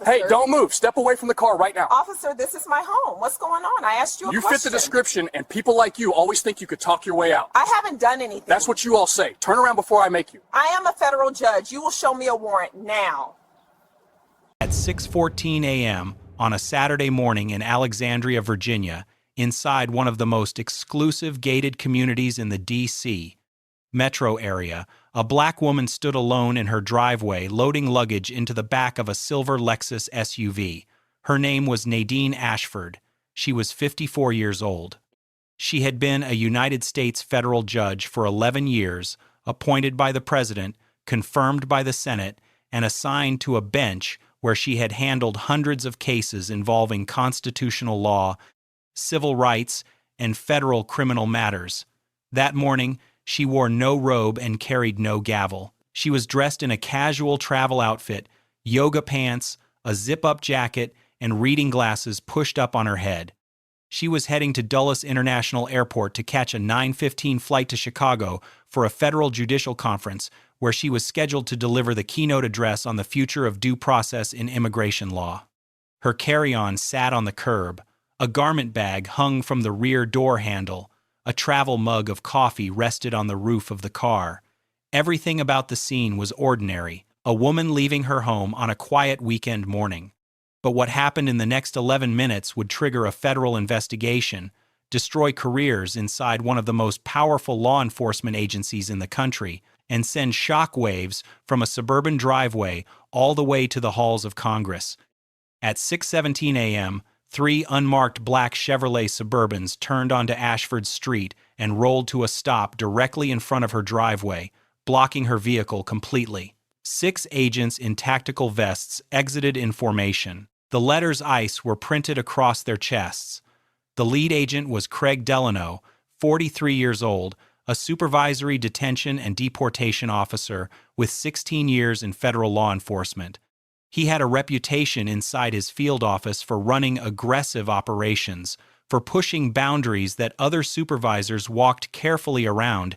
officer. Hey, don't move. Step away from the car right now. Officer, this is my home. What's going on? I asked you a question. You fit the description, and people like you always think you could talk your way out. I haven't done anything. That's what you all say. Turn around before I make you. I am a federal judge. You will show me a warrant now. At 6:14 a.m. on a Saturday morning in Alexandria, Virginia, inside one of the most exclusive gated communities in the D.C. metro area, a black woman stood alone in her driveway loading luggage into the back of a silver Lexus SUV. Her name was Nadine Ashford. She was 54 years old. She had been a United States federal judge for 11 years, appointed by the president, confirmed by the Senate, and assigned to a bench where she had handled hundreds of cases involving constitutional law, civil rights, and federal criminal matters. That morning, she wore no robe and carried no gavel. She was dressed in a casual travel outfit, yoga pants, a zip-up jacket, and reading glasses pushed up on her head. She was heading to Dulles International Airport to catch a 9:15 flight to Chicago for a federal judicial conference where she was scheduled to deliver the keynote address on the future of due process in immigration law. Her carry-on sat on the curb. A garment bag hung from the rear door handle. A travel mug of coffee rested on the roof of the car. Everything about the scene was ordinary, a woman leaving her home on a quiet weekend morning. But what happened in the next 11 minutes would trigger a federal investigation, destroy careers inside one of the most powerful law enforcement agencies in the country, and send shockwaves from a suburban driveway all the way to the halls of Congress. At 6:17 a.m., 3 unmarked black Chevrolet Suburbans turned onto Ashford Street and rolled to a stop directly in front of her driveway, blocking her vehicle completely. 6 agents in tactical vests exited in formation. The letters ICE were printed across their chests. The lead agent was Craig Delano, 43 years old, a supervisory detention and deportation officer with 16 years in federal law enforcement. He had a reputation inside his field office for running aggressive operations, for pushing boundaries that other supervisors walked carefully around,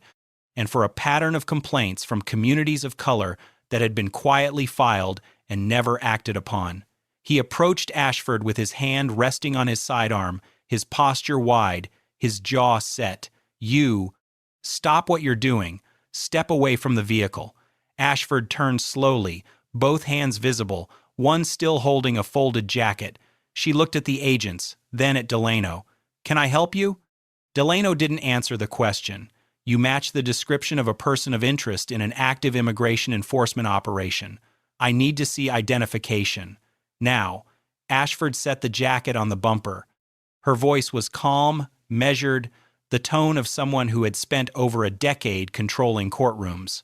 and for a pattern of complaints from communities of color that had been quietly filed and never acted upon. He approached Ashford with his hand resting on his sidearm, his posture wide, his jaw set. "You, stop what you're doing. Step away from the vehicle." Ashford turned slowly, both hands visible, one still holding a folded jacket. She looked at the agents, then at Delano. "Can I help you?" Delano didn't answer the question. "You match the description of a person of interest in an active immigration enforcement operation. I need to see identification. Now." Ashford set the jacket on the bumper. Her voice was calm, measured, the tone of someone who had spent over a decade controlling courtrooms.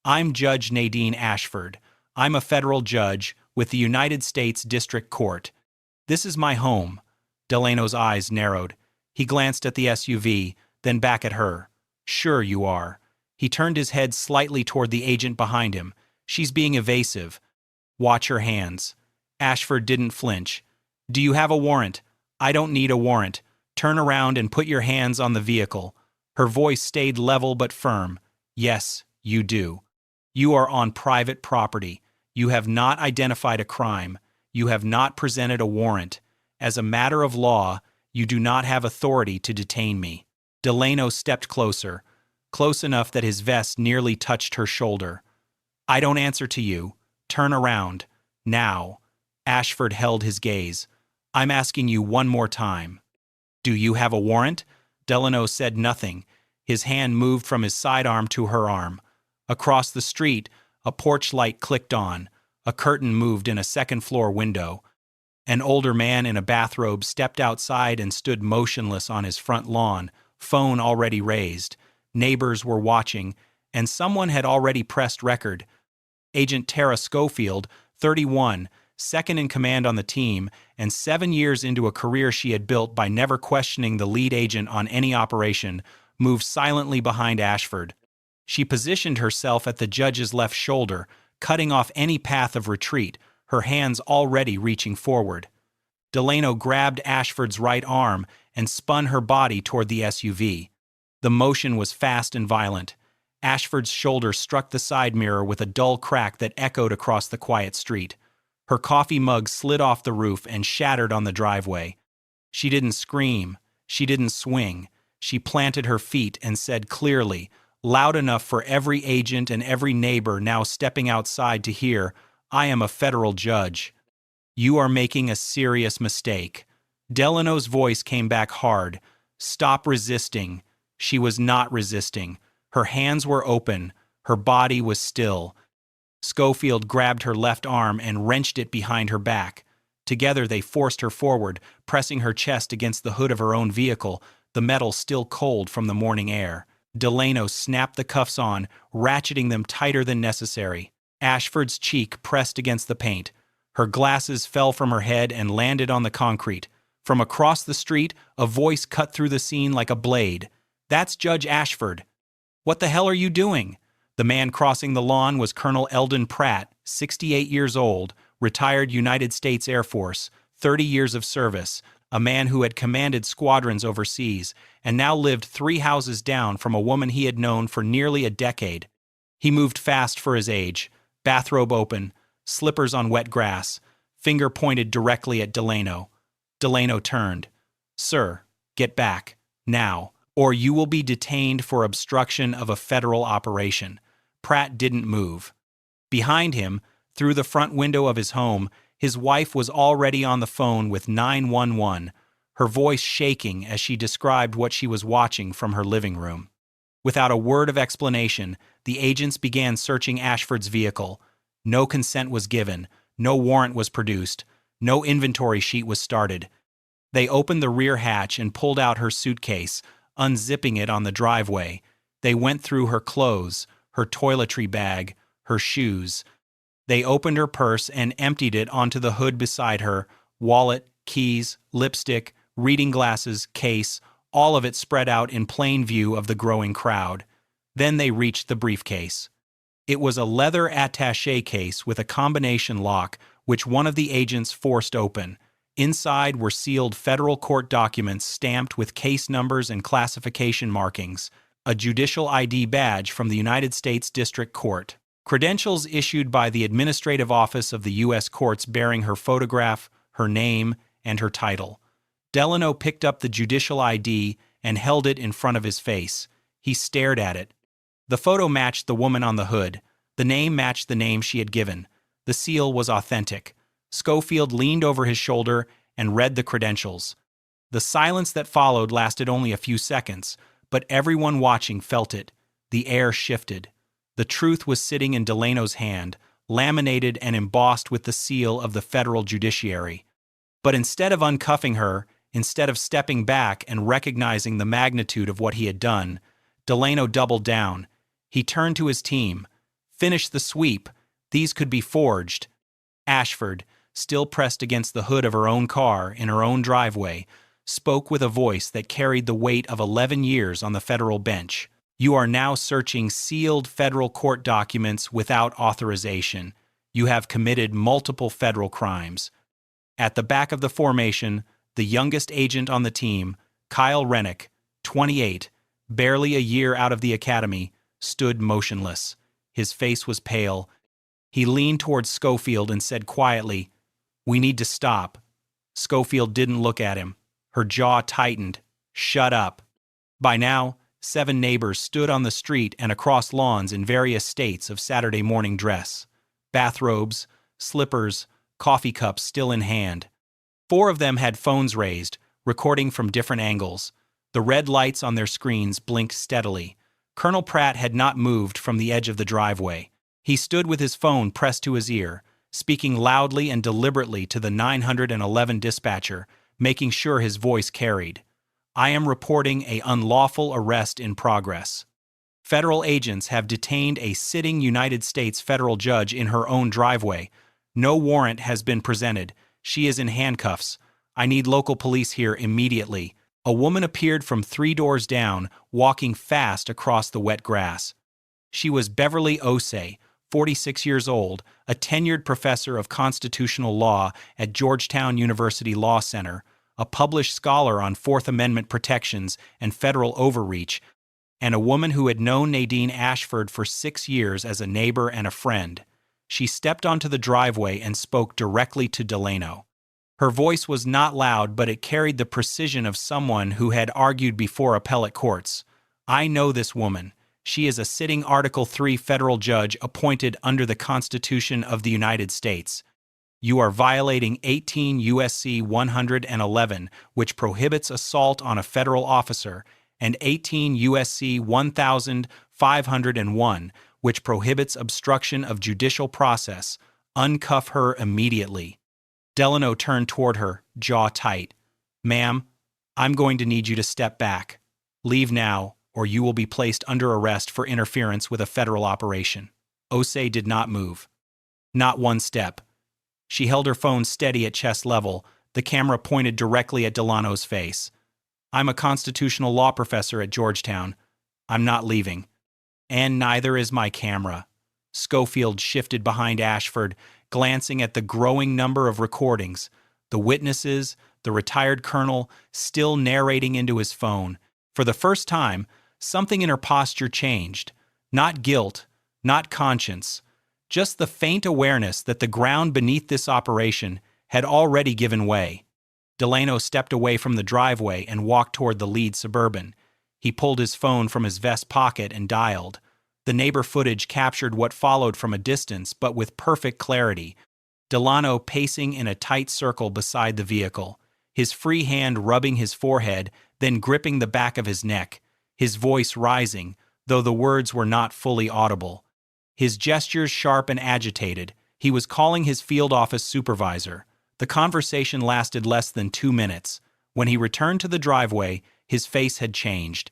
"I'm Judge Nadine Ashford. I'm a federal judge with the United States District Court. This is my home." Delano's eyes narrowed. He glanced at the SUV, then back at her. "Sure you are." He turned his head slightly toward the agent behind him. "She's being evasive. Watch her hands." Ashford didn't flinch. "Do you have a warrant?" "I don't need a warrant. Turn around and put your hands on the vehicle." Her voice stayed level but firm. "Yes, you do. You are on private property. You have not identified a crime. You have not presented a warrant. As a matter of law, you do not have authority to detain me." Delano stepped closer, close enough that his vest nearly touched her shoulder. "I don't answer to you. Turn around. Now." Ashford held his gaze. "I'm asking you one more time. Do you have a warrant?" Delano said nothing. His hand moved from his sidearm to her arm. Across the street, a porch light clicked on. A curtain moved in a second-floor window. An older man in a bathrobe stepped outside and stood motionless on his front lawn, phone already raised. Neighbors were watching, and someone had already pressed record. Agent Tara Schofield, 31, second in command on the team, and 7 years into a career she had built by never questioning the lead agent on any operation, moved silently behind Ashford. She positioned herself at the judge's left shoulder, cutting off any path of retreat, her hands already reaching forward. Delano grabbed Ashford's right arm and spun her body toward the SUV. The motion was fast and violent. Ashford's shoulder struck the side mirror with a dull crack that echoed across the quiet street. Her coffee mug slid off the roof and shattered on the driveway. She didn't scream. She didn't swing. She planted her feet and said clearly, loud enough for every agent and every neighbor now stepping outside to hear, "I am a federal judge. You are making a serious mistake." Delano's voice came back hard. "Stop resisting." She was not resisting. Her hands were open. Her body was still. Schofield grabbed her left arm and wrenched it behind her back. Together they forced her forward, pressing her chest against the hood of her own vehicle, the metal still cold from the morning air. Delano snapped the cuffs on, ratcheting them tighter than necessary. Ashford's cheek pressed against the paint. Her glasses fell from her head and landed on the concrete. From across the street, a voice cut through the scene like a blade. "That's Judge Ashford." "What the hell are you doing?" The man crossing the lawn was Colonel Eldon Pratt, 68 years old, retired United States Air Force, 30 years of service, a man who had commanded squadrons overseas, and now lived 3 houses down from a woman he had known for nearly a decade. He moved fast for his age, bathrobe open, slippers on wet grass, finger pointed directly at Delano. Delano turned. "Sir, get back, now, or you will be detained for obstruction of a federal operation." Pratt didn't move. Behind him, through the front window of his home, his wife was already on the phone with 911, her voice shaking as she described what she was watching from her living room. Without a word of explanation, the agents began searching Ashford's vehicle. No consent was given, no warrant was produced, no inventory sheet was started. They opened the rear hatch and pulled out her suitcase, unzipping it on the driveway. They went through her clothes, her toiletry bag, her shoes. They opened her purse and emptied it onto the hood beside her, wallet, keys, lipstick, reading glasses, case, all of it spread out in plain view of the growing crowd. Then they reached the briefcase. It was a leather attaché case with a combination lock, which one of the agents forced open. Inside were sealed federal court documents stamped with case numbers and classification markings, a judicial ID badge from the United States District Court, credentials issued by the Administrative Office of the U.S. Courts bearing her photograph, her name, and her title. Delano picked up the judicial ID and held it in front of his face. He stared at it. The photo matched the woman on the hood. The name matched the name she had given. The seal was authentic. Schofield leaned over his shoulder and read the credentials. The silence that followed lasted only a few seconds, but everyone watching felt it. The air shifted. The truth was sitting in Delano's hand, laminated and embossed with the seal of the federal judiciary. But instead of uncuffing her, instead of stepping back and recognizing the magnitude of what he had done, Delano doubled down. He turned to his team. "Finish the sweep. These could be forged." Ashford, still pressed against the hood of her own car in her own driveway, spoke with a voice that carried the weight of 11 years on the federal bench. "You are now searching sealed federal court documents without authorization. You have committed multiple federal crimes." At the back of the formation, the youngest agent on the team, Kyle Rennick, 28, barely a year out of the academy, stood motionless. His face was pale. He leaned towards Schofield and said quietly, "We need to stop." Schofield didn't look at him. Her jaw tightened. "Shut up." By now, 7 neighbors stood on the street and across lawns in various states of Saturday morning dress. Bathrobes, slippers, coffee cups still in hand. 4 of them had phones raised, recording from different angles. The red lights on their screens blinked steadily. Colonel Pratt had not moved from the edge of the driveway. He stood with his phone pressed to his ear, speaking loudly and deliberately to the 911 dispatcher, making sure his voice carried. "I am reporting an unlawful arrest in progress. Federal agents have detained a sitting United States federal judge in her own driveway. No warrant has been presented. She is in handcuffs. I need local police here immediately." A woman appeared from 3 doors down, walking fast across the wet grass. She was Beverly Osei, 46 years old, a tenured professor of constitutional law at Georgetown University Law Center, a published scholar on Fourth Amendment protections and federal overreach, and a woman who had known Nadine Ashford for 6 years as a neighbor and a friend. She stepped onto the driveway and spoke directly to Delano. Her voice was not loud, but it carried the precision of someone who had argued before appellate courts. I know this woman. She is a sitting Article 3 federal judge appointed under the Constitution of the United States. You are violating 18 U.S.C. 111, which prohibits assault on a federal officer, and 18 U.S.C. 1501, which prohibits obstruction of judicial process. Uncuff her immediately. Delano turned toward her, jaw tight. Ma'am, I'm going to need you to step back. Leave now, or you will be placed under arrest for interference with a federal operation. Osei did not move. Not one step. She held her phone steady at chest level, the camera pointed directly at Delano's face. I'm a constitutional law professor at Georgetown. I'm not leaving. And neither is my camera. Schofield shifted behind Ashford, glancing at the growing number of recordings, the witnesses, the retired colonel, still narrating into his phone. For the first time, something in her posture changed. Not guilt, not conscience, just the faint awareness that the ground beneath this operation had already given way. Delano stepped away from the driveway and walked toward the lead Suburban. He pulled his phone from his vest pocket and dialed. The neighbor footage captured what followed from a distance, but with perfect clarity. Delano pacing in a tight circle beside the vehicle, his free hand rubbing his forehead, then gripping the back of his neck, his voice rising, though the words were not fully audible. His gestures sharp and agitated. He was calling his field office supervisor. The conversation lasted less than 2 minutes. When he returned to the driveway, his face had changed.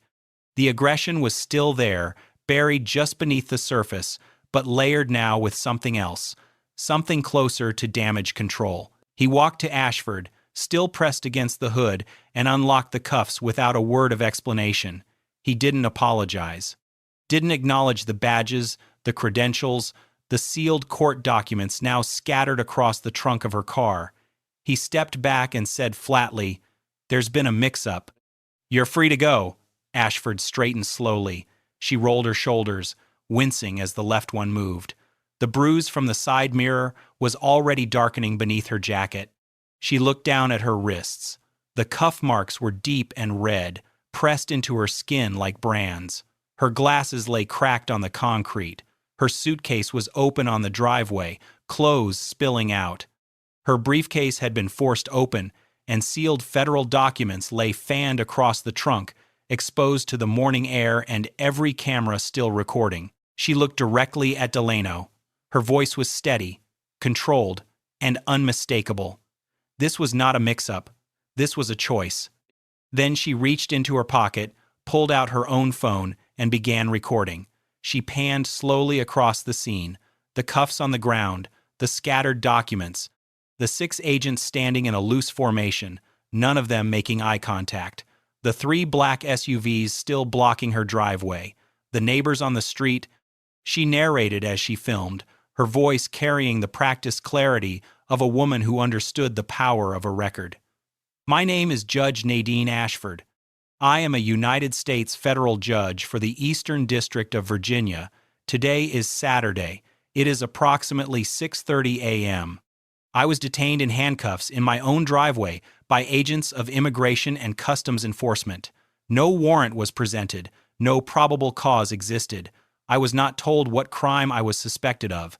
The aggression was still there, buried just beneath the surface, but layered now with something else, something closer to damage control. He walked to Ashford, still pressed against the hood, and unlocked the cuffs without a word of explanation. He didn't apologize. Didn't acknowledge the badges, the credentials, the sealed court documents now scattered across the trunk of her car. He stepped back and said flatly, "There's been a mix-up." "You're free to go." Ashford straightened slowly. She rolled her shoulders, wincing as the left one moved. The bruise from the side mirror was already darkening beneath her jacket. She looked down at her wrists. The cuff marks were deep and red, pressed into her skin like brands. Her glasses lay cracked on the concrete. Her suitcase was open on the driveway, clothes spilling out. Her briefcase had been forced open, and sealed federal documents lay fanned across the trunk, exposed to the morning air and every camera still recording. She looked directly at Delano. Her voice was steady, controlled, and unmistakable. This was not a mix-up. This was a choice. Then she reached into her pocket, pulled out her own phone, and began recording. She panned slowly across the scene, the cuffs on the ground, the scattered documents, the 6 agents standing in a loose formation, none of them making eye contact, the 3 black SUVs still blocking her driveway, the neighbors on the street. She narrated as she filmed, her voice carrying the practiced clarity of a woman who understood the power of a record. My name is Judge Nadine Ashford. I am a United States federal judge for the Eastern District of Virginia. Today is Saturday. It is approximately 6:30 a.m. I was detained in handcuffs in my own driveway by agents of Immigration and Customs Enforcement. No warrant was presented. No probable cause existed. I was not told what crime I was suspected of.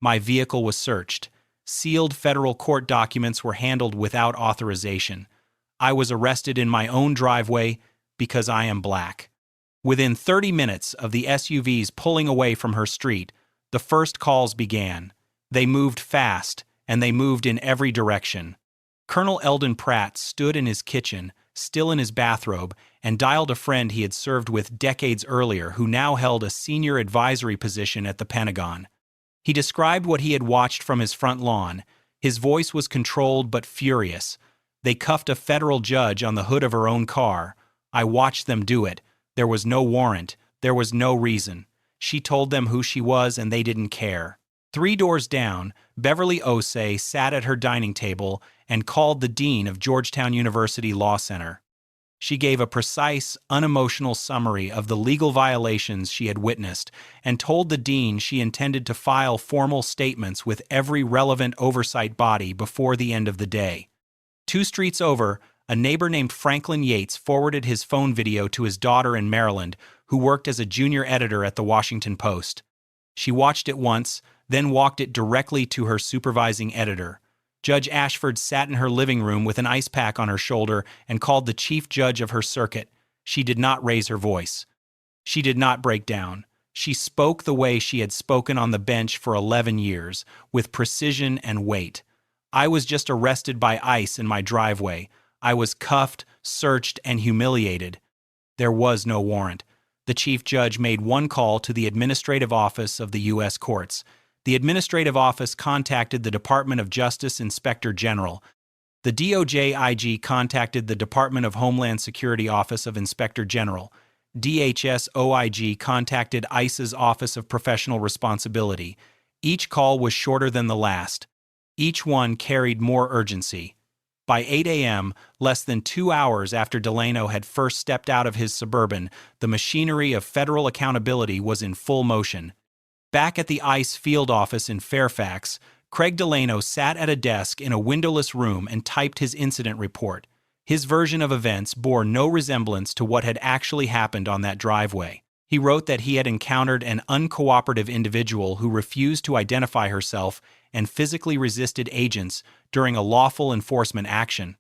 My vehicle was searched. Sealed federal court documents were handled without authorization. I was arrested in my own driveway because I am black. Within 30 minutes of the SUVs pulling away from her street, the first calls began. They moved fast, and they moved in every direction. Colonel Eldon Pratt stood in his kitchen, still in his bathrobe, and dialed a friend he had served with decades earlier who now held a senior advisory position at the Pentagon. He described what he had watched from his front lawn. His voice was controlled but furious. They cuffed a federal judge on the hood of her own car. I watched them do it. There was no warrant. There was no reason. She told them who she was and they didn't care. 3 doors down, Beverly Osei sat at her dining table and called the dean of Georgetown University Law Center. She gave a precise, unemotional summary of the legal violations she had witnessed and told the dean she intended to file formal statements with every relevant oversight body before the end of the day. 2 streets over, a neighbor named Franklin Yates forwarded his phone video to his daughter in Maryland, who worked as a junior editor at the Washington Post. She watched it once, then walked it directly to her supervising editor. Judge Ashford sat in her living room with an ice pack on her shoulder and called the chief judge of her circuit. She did not raise her voice. She did not break down. She spoke the way she had spoken on the bench for 11 years, with precision and weight. I was just arrested by ICE in my driveway. I was cuffed, searched, and humiliated. There was no warrant. The chief judge made one call to the administrative office of the U.S. courts. The administrative office contacted the Department of Justice Inspector General. The DOJ IG contacted the Department of Homeland Security Office of Inspector General. DHS OIG contacted ICE's Office of Professional Responsibility. Each call was shorter than the last. Each one carried more urgency. By 8 a.m., less than 2 hours after Delano had first stepped out of his Suburban, the machinery of federal accountability was in full motion. Back at the ICE field office in Fairfax, Craig Delano sat at a desk in a windowless room and typed his incident report. His version of events bore no resemblance to what had actually happened on that driveway. He wrote that he had encountered an uncooperative individual who refused to identify herself and physically resisted agents during a lawful enforcement action.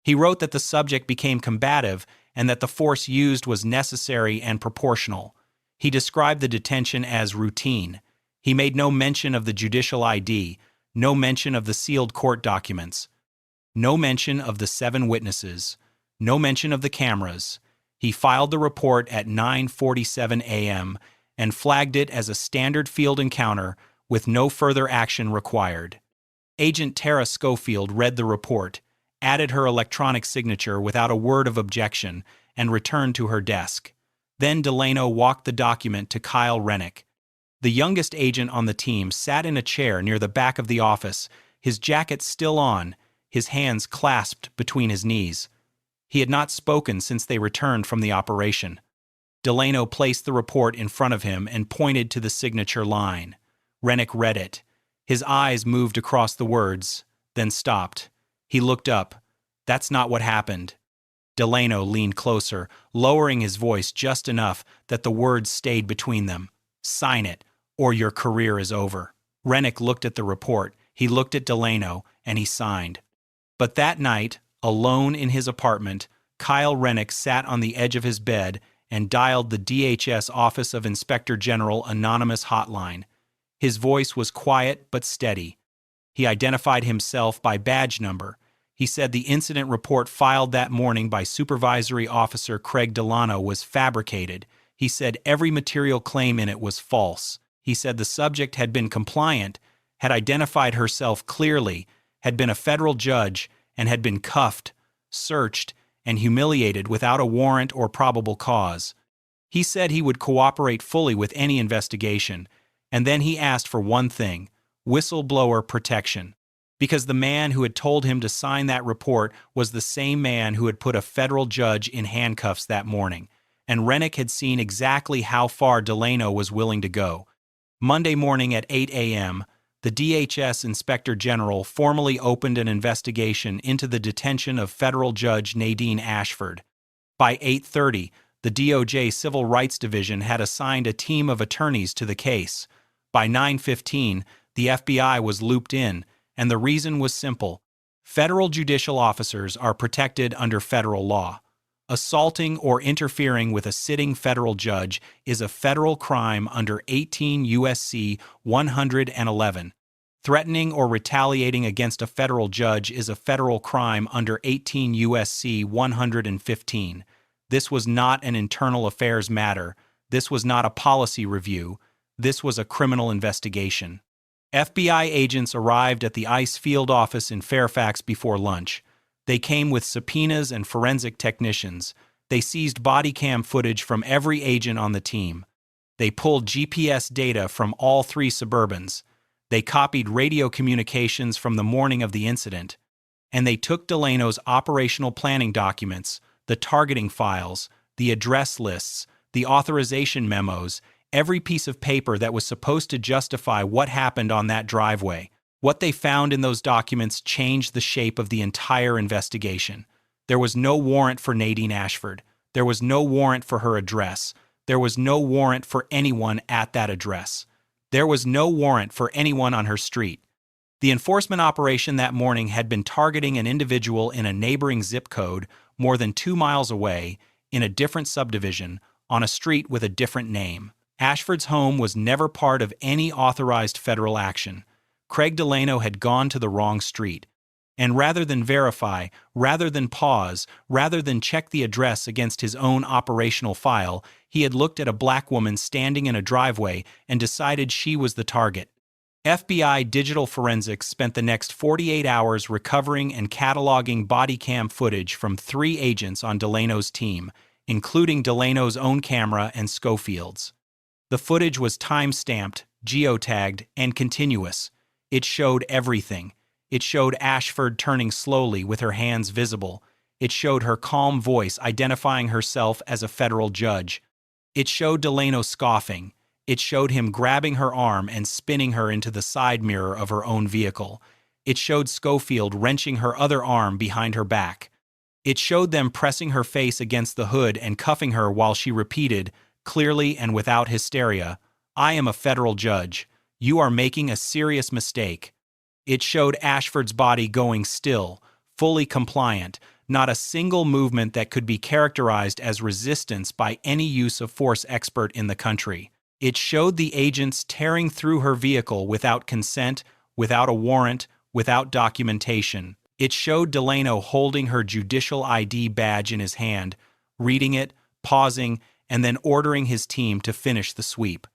He wrote that the subject became combative and that the force used was necessary and proportional. He described the detention as routine. He made no mention of the judicial ID, no mention of the sealed court documents, no mention of the 7 witnesses, no mention of the cameras. He filed the report at 9:47 a.m. and flagged it as a standard field encounter with no further action required. Agent Tara Schofield read the report, added her electronic signature without a word of objection, and returned to her desk. Then Delano walked the document to Kyle Rennick. The youngest agent on the team sat in a chair near the back of the office, his jacket still on, his hands clasped between his knees. He had not spoken since they returned from the operation. Delano placed the report in front of him and pointed to the signature line. Rennick read it. His eyes moved across the words, then stopped. He looked up. That's not what happened. Delano leaned closer, lowering his voice just enough that the words stayed between them. Sign it, or your career is over. Rennick looked at the report. He looked at Delano, and he signed. But that night, alone in his apartment, Kyle Rennick sat on the edge of his bed and dialed the DHS Office of Inspector General anonymous hotline. His voice was quiet but steady. He identified himself by badge number. He said the incident report filed that morning by Supervisory Officer Craig Delano was fabricated. He said every material claim in it was false. He said the subject had been compliant, had identified herself clearly, had been a federal judge, and had been cuffed, searched, and humiliated without a warrant or probable cause. He said he would cooperate fully with any investigation, and then he asked for one thing: whistleblower protection. Because the man who had told him to sign that report was the same man who had put a federal judge in handcuffs that morning, and Rennick had seen exactly how far Delano was willing to go. Monday morning at 8 a.m., the DHS Inspector General formally opened an investigation into the detention of federal judge Nadine Ashford. By 8:30, the DOJ Civil Rights Division had assigned a team of attorneys to the case. By 9:15, the FBI was looped in, and the reason was simple. Federal judicial officers are protected under federal law. Assaulting or interfering with a sitting federal judge is a federal crime under 18 U.S.C. 111. Threatening or retaliating against a federal judge is a federal crime under 18 U.S.C. 115. This was not an internal affairs matter. This was not a policy review. This was a criminal investigation. FBI agents arrived at the ICE field office in Fairfax before lunch. They came with subpoenas and forensic technicians. They seized body cam footage from every agent on the team. They pulled GPS data from all 3 Suburbans. They copied radio communications from the morning of the incident. And they took Delano's operational planning documents, the targeting files, the address lists, the authorization memos, every piece of paper that was supposed to justify what happened on that driveway. What they found in those documents changed the shape of the entire investigation. There was no warrant for Nadine Ashford. There was no warrant for her address. There was no warrant for anyone at that address. There was no warrant for anyone on her street. The enforcement operation that morning had been targeting an individual in a neighboring zip code more than 2 miles away, in a different subdivision, on a street with a different name. Ashford's home was never part of any authorized federal action. Craig Delano had gone to the wrong street. And rather than verify, rather than pause, rather than check the address against his own operational file, he had looked at a black woman standing in a driveway and decided she was the target. FBI Digital Forensics spent the next 48 hours recovering and cataloging body cam footage from 3 agents on Delano's team, including Delano's own camera and Schofield's. The footage was time-stamped, geotagged, and continuous. It showed everything. It showed Ashford turning slowly with her hands visible. It showed her calm voice identifying herself as a federal judge. It showed Delano scoffing. It showed him grabbing her arm and spinning her into the side mirror of her own vehicle. It showed Schofield wrenching her other arm behind her back. It showed them pressing her face against the hood and cuffing her while she repeated, clearly and without hysteria, "I am a federal judge. You are making a serious mistake." It showed Ashford's body going still, fully compliant, not a single movement that could be characterized as resistance by any use of force expert in the country. It showed the agents tearing through her vehicle without consent, without a warrant, without documentation. It showed Delano holding her judicial ID badge in his hand, reading it, pausing, and then ordering his team to finish the sweep.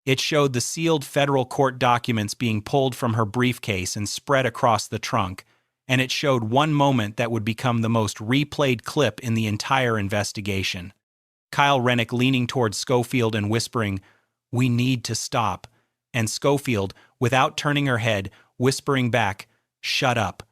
It showed the sealed federal court documents being pulled from her briefcase and spread across the trunk, and it showed one moment that would become the most replayed clip in the entire investigation. Kyle Rennick leaning towards Schofield and whispering, "We need to stop," and Schofield, without turning her head, whispering back, "Shut up."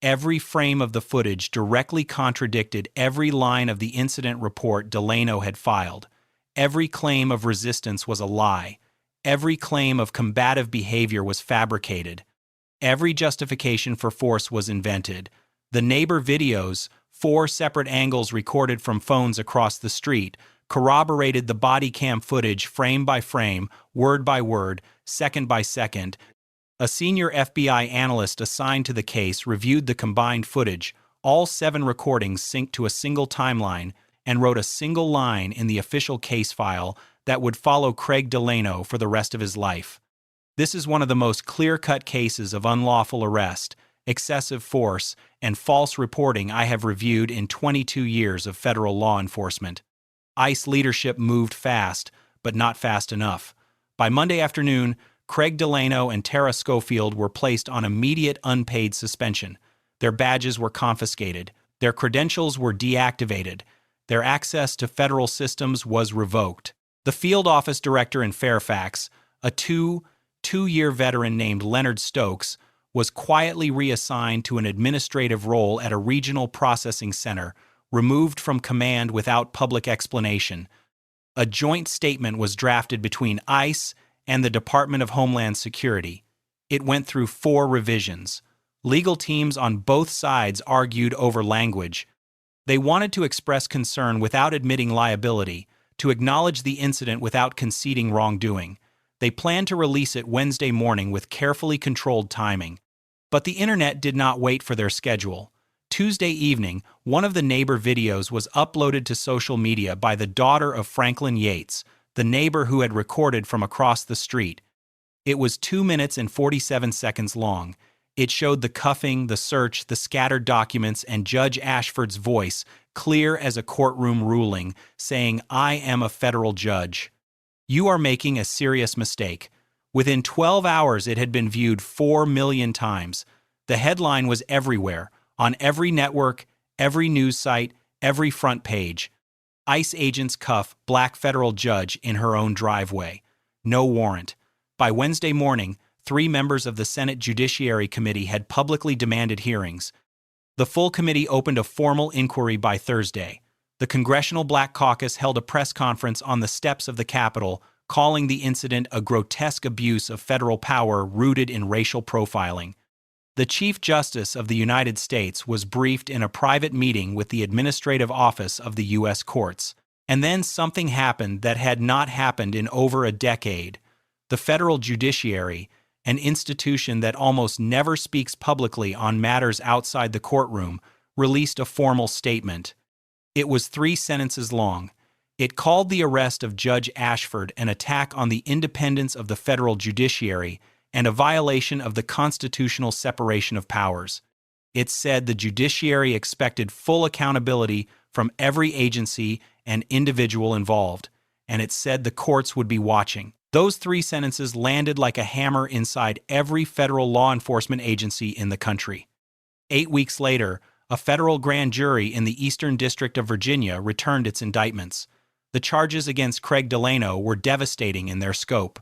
Every frame of the footage directly contradicted every line of the incident report Delano had filed. Every claim of resistance was a lie. Every claim of combative behavior was fabricated. Every justification for force was invented. The neighbor videos, 4 separate angles recorded from phones across the street, corroborated the body cam footage frame by frame, word by word, second by second. A senior FBI analyst assigned to the case reviewed the combined footage, all 7 recordings synced to a single timeline, and wrote a single line in the official case file that would follow Craig Delano for the rest of his life. This is one of the most clear-cut cases of unlawful arrest, excessive force, and false reporting I have reviewed in 22 years of federal law enforcement. ICE leadership moved fast, but not fast enough. By Monday afternoon, Craig Delano and Tara Schofield were placed on immediate unpaid suspension. Their badges were confiscated. Their credentials were deactivated. Their access to federal systems was revoked. The field office director in Fairfax, a two-year veteran named Leonard Stokes, was quietly reassigned to an administrative role at a regional processing center, removed from command without public explanation. A joint statement was drafted between ICE and the Department of Homeland Security. It went through 4 revisions. Legal teams on both sides argued over language. They wanted to express concern without admitting liability, to acknowledge the incident without conceding wrongdoing. They planned to release it Wednesday morning with carefully controlled timing. But the internet did not wait for their schedule. Tuesday evening, one of the neighbor videos was uploaded to social media by the daughter of Franklin Yates, the neighbor who had recorded from across the street. It was 2 minutes and 47 seconds long. It showed the cuffing, the search, the scattered documents, and Judge Ashford's voice, clear as a courtroom ruling, saying, "I am a federal judge. You are making a serious mistake." Within 12 hours, it had been viewed 4 million times. The headline was everywhere, on every network, every news site, every front page. ICE agents cuff black federal judge in her own driveway. No warrant. By Wednesday morning, 3 members of the Senate Judiciary Committee had publicly demanded hearings. The full committee opened a formal inquiry by Thursday. The Congressional Black Caucus held a press conference on the steps of the Capitol, calling the incident a grotesque abuse of federal power rooted in racial profiling. The Chief Justice of the United States was briefed in a private meeting with the Administrative Office of the U.S. Courts. And then something happened that had not happened in over a decade. The federal judiciary, an institution that almost never speaks publicly on matters outside the courtroom, released a formal statement. It was 3 sentences long. It called the arrest of Judge Ashford an attack on the independence of the federal judiciary and a violation of the constitutional separation of powers. It said the judiciary expected full accountability from every agency and individual involved, and it said the courts would be watching. Those 3 sentences landed like a hammer inside every federal law enforcement agency in the country. 8 weeks later, a federal grand jury in the Eastern District of Virginia returned its indictments. The charges against Craig Delano were devastating in their scope.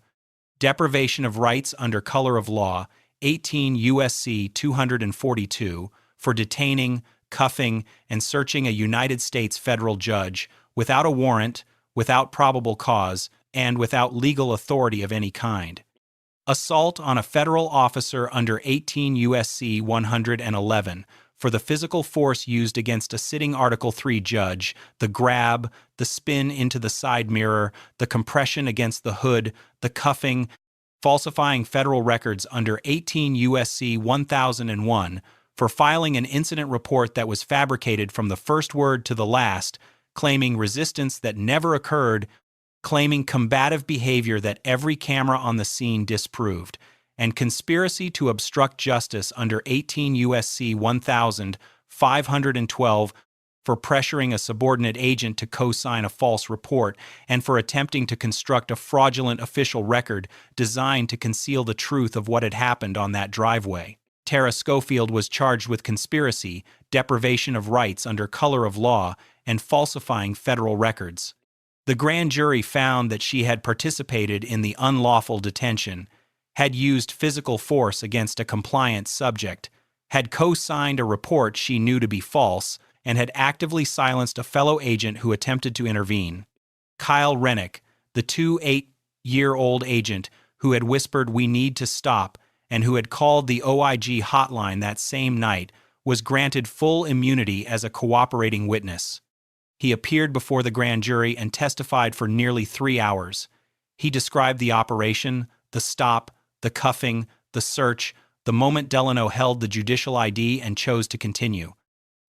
Deprivation of rights under color of law, 18 U.S.C. 242, for detaining, cuffing, and searching a United States federal judge without a warrant, without probable cause, and without legal authority of any kind. Assault on a federal officer under 18 U.S.C. 111 for the physical force used against a sitting Article 3 judge, the grab, the spin into the side mirror, the compression against the hood, the cuffing, falsifying federal records under 18 U.S.C. 1001 for filing an incident report that was fabricated from the first word to the last, claiming resistance that never occurred, claiming combative behavior that every camera on the scene disproved, and conspiracy to obstruct justice under 18 U.S.C. 1512 for pressuring a subordinate agent to co-sign a false report and for attempting to construct a fraudulent official record designed to conceal the truth of what had happened on that driveway. Tara Schofield was charged with conspiracy, deprivation of rights under color of law, and falsifying federal records. The grand jury found that she had participated in the unlawful detention, had used physical force against a compliant subject, had co-signed a report she knew to be false, and had actively silenced a fellow agent who attempted to intervene. Kyle Rennick, the 28-year-old agent who had whispered, "We need to stop," and who had called the OIG hotline that same night, was granted full immunity as a cooperating witness. He appeared before the grand jury and testified for nearly 3 hours. He described the operation, the stop, the cuffing, the search, the moment Delano held the judicial ID and chose to continue.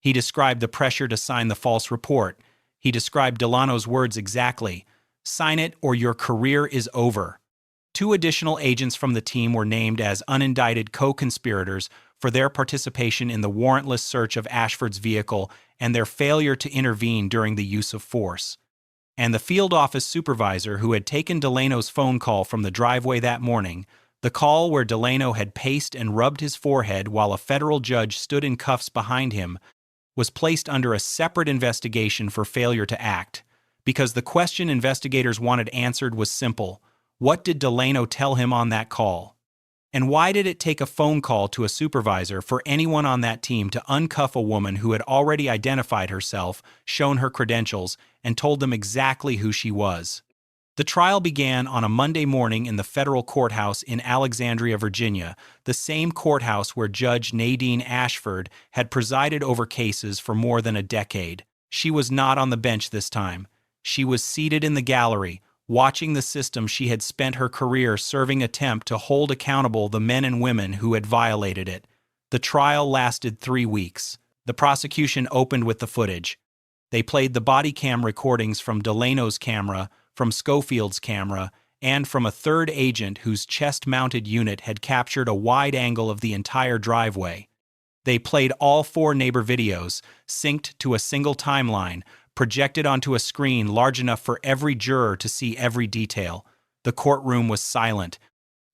He described the pressure to sign the false report. He described Delano's words exactly: "Sign it or your career is over." 2 additional agents from the team were named as unindicted co-conspirators for their participation in the warrantless search of Ashford's vehicle and their failure to intervene during the use of force. And the field office supervisor who had taken Delano's phone call from the driveway that morning, the call where Delano had paced and rubbed his forehead while a federal judge stood in cuffs behind him, was placed under a separate investigation for failure to act, because the question investigators wanted answered was simple: what did Delano tell him on that call? And why did it take a phone call to a supervisor for anyone on that team to uncuff a woman who had already identified herself, shown her credentials, and told them exactly who she was? The trial began on a Monday morning in the federal courthouse in Alexandria, Virginia, the same courthouse where Judge Nadine Ashford had presided over cases for more than a decade. She was not on the bench this time. She was seated in the gallery, watching the system she had spent her career serving attempt to hold accountable the men and women who had violated it. The trial lasted 3 weeks. The prosecution opened with the footage. They played the body cam recordings from Delano's camera, from Schofield's camera, and from a third agent whose chest-mounted unit had captured a wide angle of the entire driveway. They played all 4 neighbor videos, synced to a single timeline, projected onto a screen large enough for every juror to see every detail. The courtroom was silent.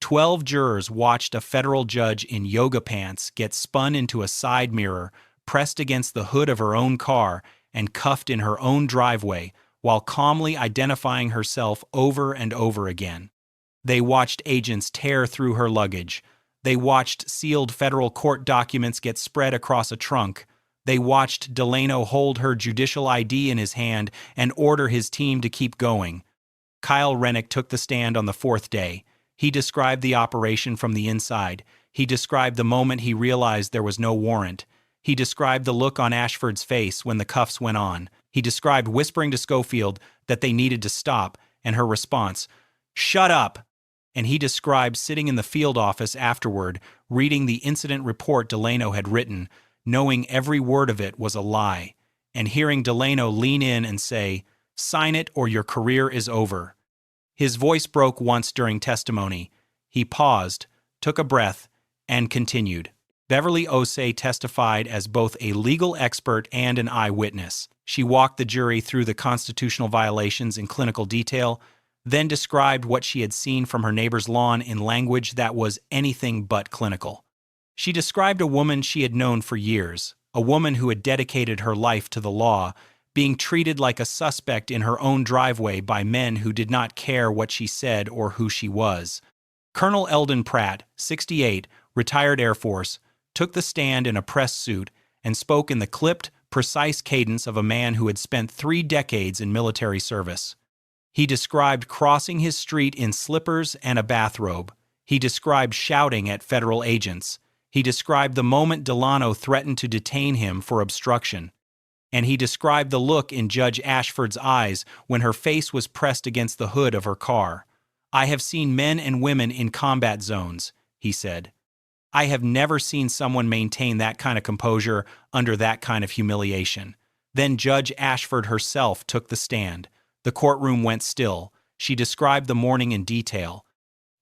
12 jurors watched a federal judge in yoga pants get spun into a side mirror, pressed against the hood of her own car, and cuffed in her own driveway, while calmly identifying herself over and over again. They watched agents tear through her luggage. They watched sealed federal court documents get spread across a trunk. They watched Delano hold her judicial ID in his hand and order his team to keep going. Kyle Rennick took the stand on the fourth day. He described the operation from the inside. He described the moment he realized there was no warrant. He described the look on Ashford's face when the cuffs went on. He described whispering to Schofield that they needed to stop, and her response, "Shut up!" And he described sitting in the field office afterward, reading the incident report Delano had written, knowing every word of it was a lie, and hearing Delano lean in and say, "Sign it or your career is over." His voice broke once during testimony. He paused, took a breath, and continued. Beverly Osei testified as both a legal expert and an eyewitness. She walked the jury through the constitutional violations in clinical detail, then described what she had seen from her neighbor's lawn in language that was anything but clinical. She described a woman she had known for years, a woman who had dedicated her life to the law, being treated like a suspect in her own driveway by men who did not care what she said or who she was. Colonel Eldon Pratt, 68, retired Air Force, took the stand in a press suit and spoke in the clipped, precise cadence of a man who had spent 3 decades in military service. He described crossing his street in slippers and a bathrobe. He described shouting at federal agents. He described the moment Delano threatened to detain him for obstruction. And he described the look in Judge Ashford's eyes when her face was pressed against the hood of her car. "I have seen men and women in combat zones," he said. "I have never seen someone maintain that kind of composure under that kind of humiliation." Then Judge Ashford herself took the stand. The courtroom went still. She described the morning in detail.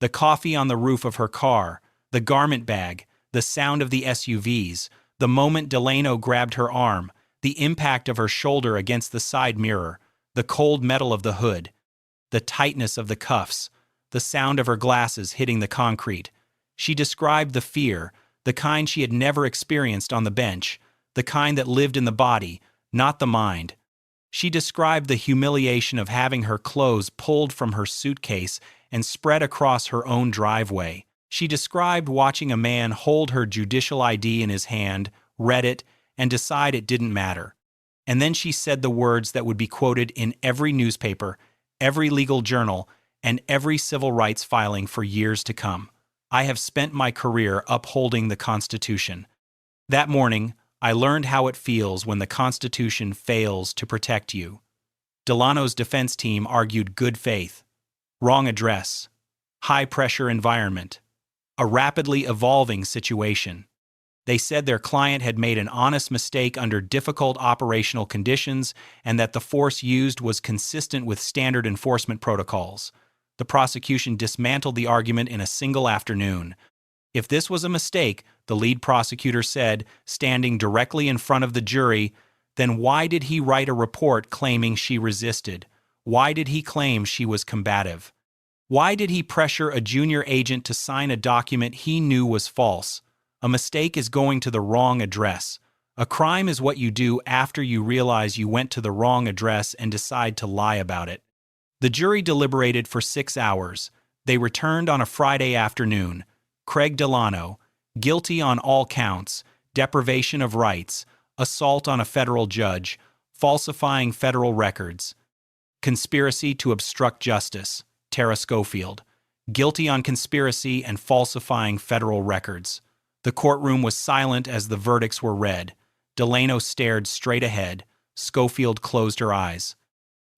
The coffee on the roof of her car, the garment bag, the sound of the SUVs, the moment Delano grabbed her arm, the impact of her shoulder against the side mirror, the cold metal of the hood, the tightness of the cuffs, the sound of her glasses hitting the concrete. She described the fear, the kind she had never experienced on the bench, the kind that lived in the body, not the mind. She described the humiliation of having her clothes pulled from her suitcase and spread across her own driveway. She described watching a man hold her judicial ID in his hand, read it, and decide it didn't matter. And then she said the words that would be quoted in every newspaper, every legal journal, and every civil rights filing for years to come. "I have spent my career upholding the Constitution. That morning, I learned how it feels when the Constitution fails to protect you." Delano's defense team argued good faith, wrong address, high-pressure environment, a rapidly evolving situation. They said their client had made an honest mistake under difficult operational conditions and that the force used was consistent with standard enforcement protocols. The prosecution dismantled the argument in a single afternoon. "If this was a mistake," the lead prosecutor said, standing directly in front of the jury, "then why did he write a report claiming she resisted? Why did he claim she was combative? Why did he pressure a junior agent to sign a document he knew was false? A mistake is going to the wrong address. A crime is what you do after you realize you went to the wrong address and decide to lie about it." The jury deliberated for 6 hours. They returned on a Friday afternoon. Craig Delano, guilty on all counts, deprivation of rights, assault on a federal judge, falsifying federal records, conspiracy to obstruct justice, Tara Schofield, guilty on conspiracy and falsifying federal records. The courtroom was silent as the verdicts were read. Delano stared straight ahead. Schofield closed her eyes.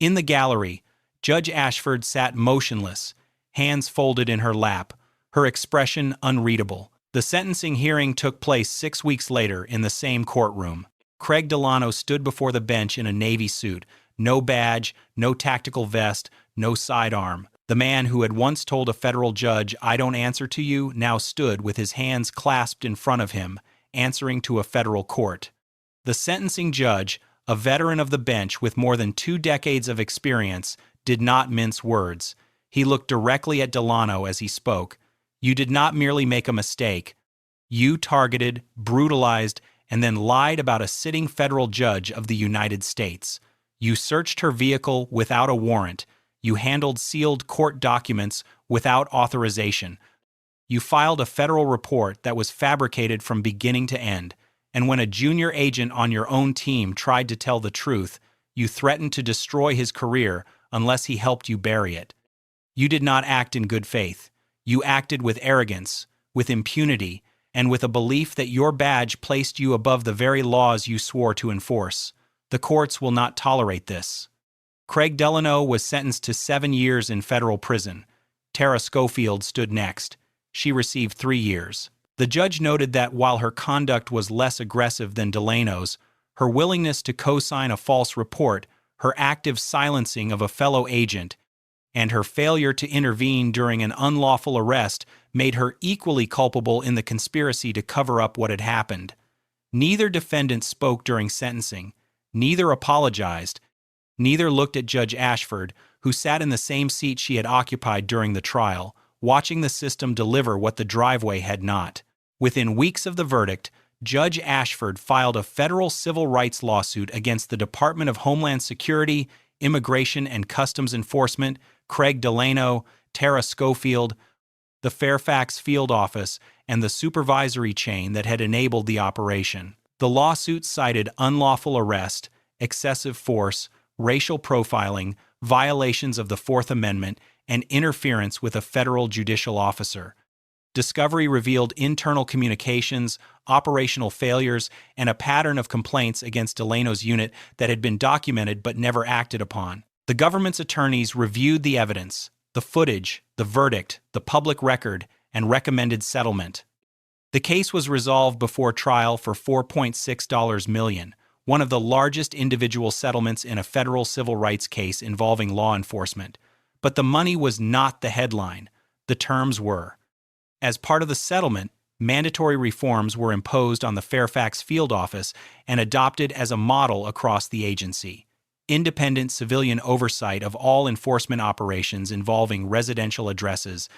In the gallery, Judge Ashford sat motionless, hands folded in her lap, her expression unreadable. The sentencing hearing took place 6 weeks later in the same courtroom. Craig Delano stood before the bench in a Navy suit, no badge, no tactical vest, no sidearm. The man who had once told a federal judge, "I don't answer to you," now stood with his hands clasped in front of him, answering to a federal court. The sentencing judge, a veteran of the bench with more than 2 decades of experience, did not mince words. He looked directly at Delano as he spoke. "You did not merely make a mistake. You targeted, brutalized, and then lied about a sitting federal judge of the United States. You searched her vehicle without a warrant. You handled sealed court documents without authorization. You filed a federal report that was fabricated from beginning to end. And when a junior agent on your own team tried to tell the truth, you threatened to destroy his career unless he helped you bury it. You did not act in good faith. You acted with arrogance, with impunity, and with a belief that your badge placed you above the very laws you swore to enforce. The courts will not tolerate this. Craig Delano was sentenced to 7 years in federal prison. Tara Schofield stood next. She received 3 years. The judge noted that while her conduct was less aggressive than Delano's, her willingness to co-sign a false report, her active silencing of a fellow agent, and her failure to intervene during an unlawful arrest made her equally culpable in the conspiracy to cover up what had happened. Neither defendant spoke during sentencing, neither apologized, neither looked at Judge Ashford, who sat in the same seat she had occupied during the trial, watching the system deliver what the driveway had not. Within weeks of the verdict, Judge Ashford filed a federal civil rights lawsuit against the Department of Homeland Security, Immigration and Customs Enforcement, Craig Delano, Tara Schofield, the Fairfax Field Office, and the supervisory chain that had enabled the operation. The lawsuit cited unlawful arrest, excessive force, racial profiling, violations of the Fourth Amendment, and interference with a federal judicial officer. Discovery revealed internal communications, operational failures, and a pattern of complaints against Delano's unit that had been documented but never acted upon. The government's attorneys reviewed the evidence, the footage, the verdict, the public record, and recommended settlement. The case was resolved before trial for $4.6 million, one of the largest individual settlements in a federal civil rights case involving law enforcement. But the money was not the headline. The terms were. As part of the settlement, mandatory reforms were imposed on the Fairfax Field Office and adopted as a model across the agency. Independent civilian oversight of all enforcement operations involving residential addresses,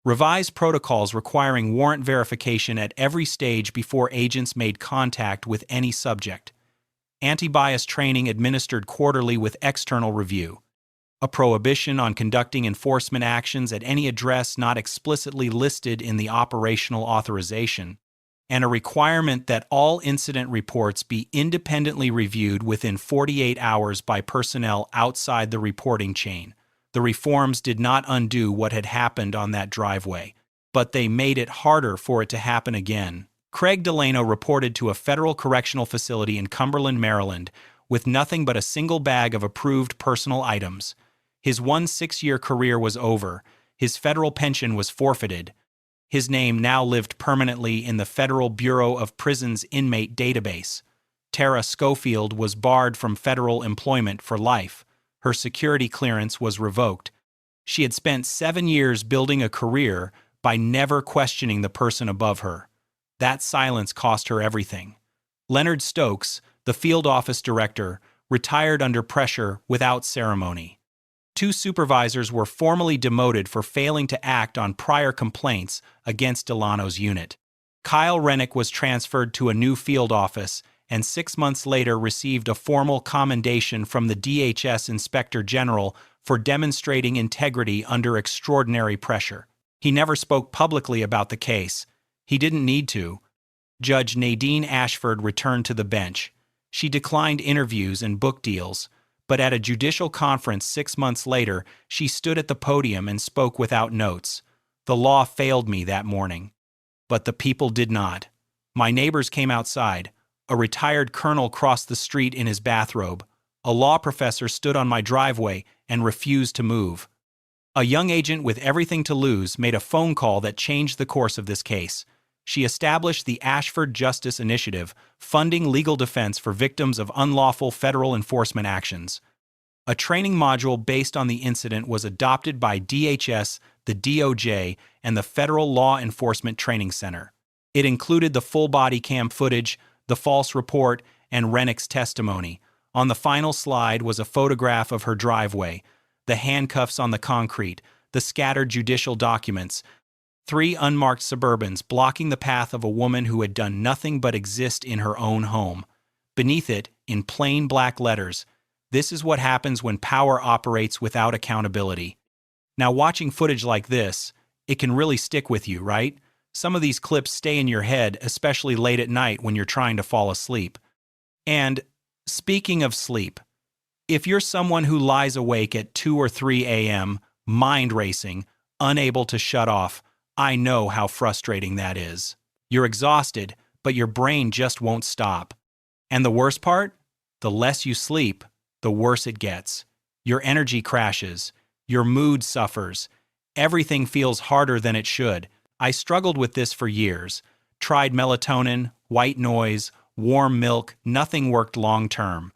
revised protocols requiring warrant verification at every stage before agents made contact with any subject, anti-bias training administered quarterly with external review, a prohibition on conducting enforcement actions at any address not explicitly listed in the operational authorization, and a requirement that all incident reports be independently reviewed within 48 hours by personnel outside the reporting chain. The reforms did not undo what had happened on that driveway, but they made it harder for it to happen again. Craig Delano reported to a federal correctional facility in Cumberland, Maryland, with nothing but a single bag of approved personal items. His 6-year career was over. His federal pension was forfeited. His name now lived permanently in the Federal Bureau of Prisons inmate database. Tara Schofield was barred from federal employment for life. Her security clearance was revoked. She had spent 7 years building a career by never questioning the person above her. That silence cost her everything. Leonard Stokes, the field office director, retired under pressure without ceremony. 2 supervisors were formally demoted for failing to act on prior complaints against Delano's unit. Kyle Rennick was transferred to a new field office and 6 months later received a formal commendation from the DHS Inspector General for demonstrating integrity under extraordinary pressure. He never spoke publicly about the case. He didn't need to. Judge Nadine Ashford returned to the bench. She declined interviews and book deals, but at a judicial conference 6 months later, she stood at the podium and spoke without notes. The law failed me that morning. But the people did not. My neighbors came outside. A retired colonel crossed the street in his bathrobe. A law professor stood on my driveway and refused to move. A young agent with everything to lose made a phone call that changed the course of this case. She established the Ashford Justice Initiative, funding legal defense for victims of unlawful federal enforcement actions. A training module based on the incident was adopted by DHS, the DOJ, and the Federal Law Enforcement Training Center. It included the full body cam footage, the false report, and Rennick's testimony. On the final slide was a photograph of her driveway, the handcuffs on the concrete, the scattered judicial documents, 3 unmarked Suburbans blocking the path of a woman who had done nothing but exist in her own home. Beneath it, in plain black letters, "This is what happens when power operates without accountability." Now, watching footage like this, it can really stick with you, right? Some of these clips stay in your head, especially late at night when you're trying to fall asleep. And speaking of sleep, if you're someone who lies awake at 2 or 3 a.m., mind racing, unable to shut off, I know how frustrating that is. You're exhausted, but your brain just won't stop. And the worst part? The less you sleep, the worse it gets. Your energy crashes. Your mood suffers. Everything feels harder than it should. I struggled with this for years. Tried melatonin, white noise, warm milk, nothing worked long term.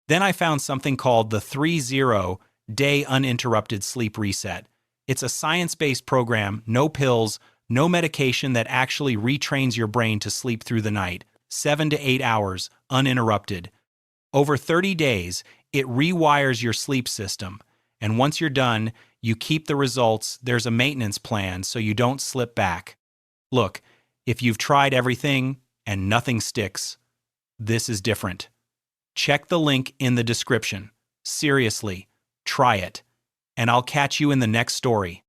Then I found something called the 30-Day Uninterrupted Sleep Reset. It's a science-based program, no pills, no medication, that actually retrains your brain to sleep through the night, 7 to 8 hours, uninterrupted. Over 30 days, it rewires your sleep system. And once you're done, you keep the results. There's a maintenance plan so you don't slip back. Look, if you've tried everything and nothing sticks, this is different. Check the link in the description. Seriously, try it. And I'll catch you in the next story.